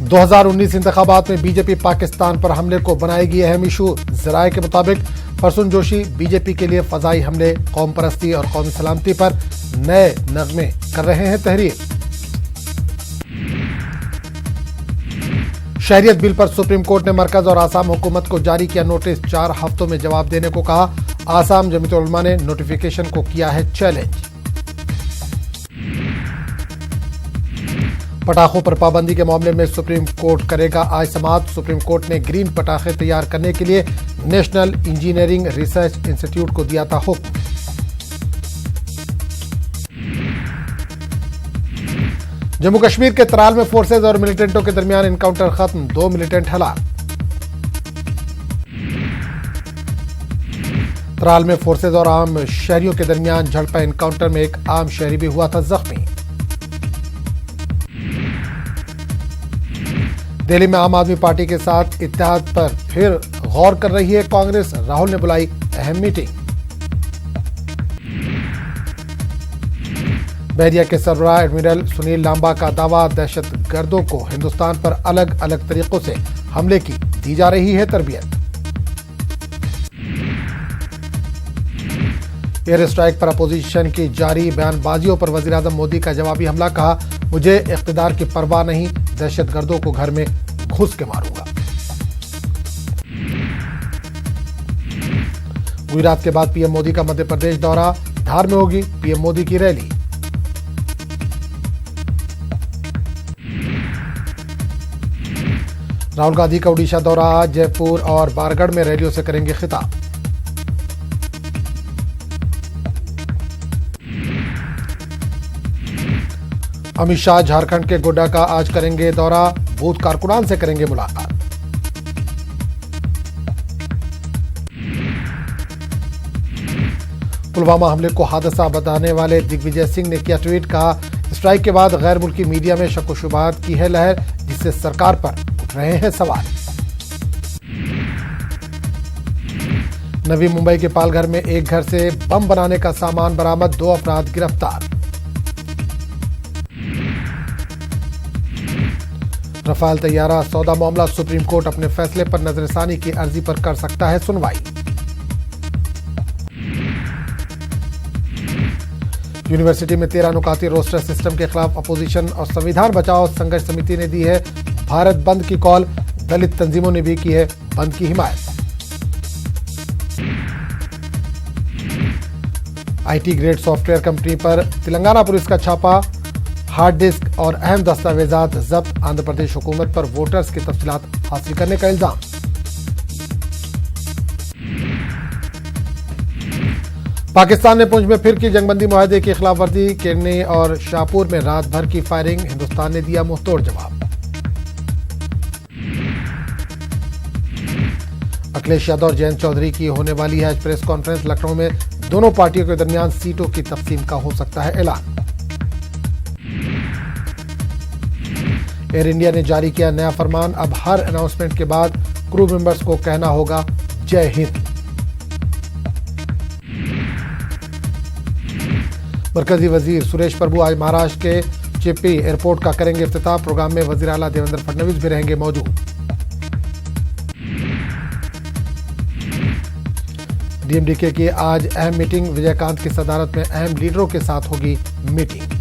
2019 इंतखाबात में बीजेपी पाकिस्तान पर हमले को बनाएगी अहम इशू। जराये के मुताबिक प्रसून जोशी बीजेपी के लिए फजाई हमले, कौम परस्ती और कौमी सलामती पर नए नगमे कर रहे हैं तहरीर। शहरियत बिल पर सुप्रीम कोर्ट ने मरकज और आसाम हुकूमत को जारी किया नोटिस, 4 हफ्तों में जवाब देने को कहा। आसाम जमीयत उलमा ने नोटिफिकेशन को किया है चैलेंज। पटाखों पर पाबंदी के मामले में सुप्रीम कोर्ट करेगा आज समाअत। सुप्रीम कोर्ट ने ग्रीन पटाखे तैयार करने के लिए नेशनल इंजीनियरिंग रिसर्च इंस्टीट्यूट को दिया था हुक्म। जम्मू कश्मीर के त्राल में फोर्सेज और मिलिटेंटों के दरमियान एनकाउंटर खत्म, 2 मिलिटेंट हलाक। त्राल में फोर्सेज और आम शहरियों के दरमियान झड़पा एनकाउंटर में एक आम शहरी भी हुआ था जख्मी। दिल्ली में आम आदमी पार्टी के साथ इत्तेहाद पर फिर गौर कर रही है कांग्रेस, राहुल ने बुलाई अहम मीटिंग। बहरिया के सरबराह एडमिरल सुनील लांबा का दावा, दहशतगर्दों को हिंदुस्तान पर अलग अलग तरीकों से हमले की दी जा रही है तरबियत। एयर स्ट्राइक पर अपोजिशन की जारी बयानबाजियों पर वजीर आजम मोदी का जवाबी हमला, कहा मुझे इख्तिदार की परवाह नहीं, दहशतगर्दों को घर में घुस के मारूंगा। गुजरात के बाद पीएम मोदी का मध्य प्रदेश दौरा, धार में होगी पीएम मोदी की रैली। राहुल गांधी का ओडिशा दौरा, जयपुर और बारगढ़ में रैलियों से करेंगे खिताब। अमित शाह झारखंड के गोड्डा का आज करेंगे दौरा, बूथ कारकुनान से करेंगे मुलाकात। पुलवामा हमले को हादसा बताने वाले दिग्विजय सिंह ने किया ट्वीट, कहा स्ट्राइक के बाद गैर मुल्की मीडिया में शक व शुबहात की है लहर, जिससे सरकार पर उठ रहे हैं सवाल। नवी मुंबई के पालघर में एक घर से बम बनाने का सामान बरामद, 2 अफराद गिरफ्तार। रफाल तैयारा सौदा मामला, सुप्रीम कोर्ट अपने फैसले पर नजरसानी की अर्जी पर कर सकता है सुनवाई। यूनिवर्सिटी में 13 नुकाती रोस्टर सिस्टम के खिलाफ अपोजिशन और संविधान बचाओ संघर्ष समिति ने दी है भारत बंद की कॉल, दलित तंजीमों ने भी की है बंद की हिमायत। आईटी ग्रेड सॉफ्टवेयर कंपनी पर तेलंगाना पुलिस का छापा, हार्ड डिस्क और अहम दस्तावेजात जब्त, आंध्र प्रदेश हुकूमत पर वोटर्स की तफसीलात हासिल करने का इल्जाम। पाकिस्तान ने पुंछ में फिर की जंगबंदी मुआहदे की खिलाफ वर्जी, केरनी और शाहपुर में रात भर की फायरिंग, हिंदुस्तान ने दिया मुंहतोड़ जवाब। अखिलेश यादव और जयंत चौधरी की होने वाली है आज प्रेस कॉन्फ्रेंस, लखनऊ में दोनों पार्टियों के दरमियान सीटों की तकसीम का हो सकता है ऐलान। एयर इंडिया ने जारी किया नया फरमान, अब हर अनाउंसमेंट के बाद क्रू मेंबर्स को कहना होगा जय हिंद। मरकजी वजीर सुरेश प्रभु आज महाराष्ट्र के चिप्पी एयरपोर्ट का करेंगे इफ्तिताह, प्रोग्राम में वजीर आला देवेंद्र फडणवीस भी रहेंगे मौजूद। डीएमडीके की आज अहम मीटिंग, विजयकांत की सदारत में अहम लीडरों के साथ होगी मीटिंग।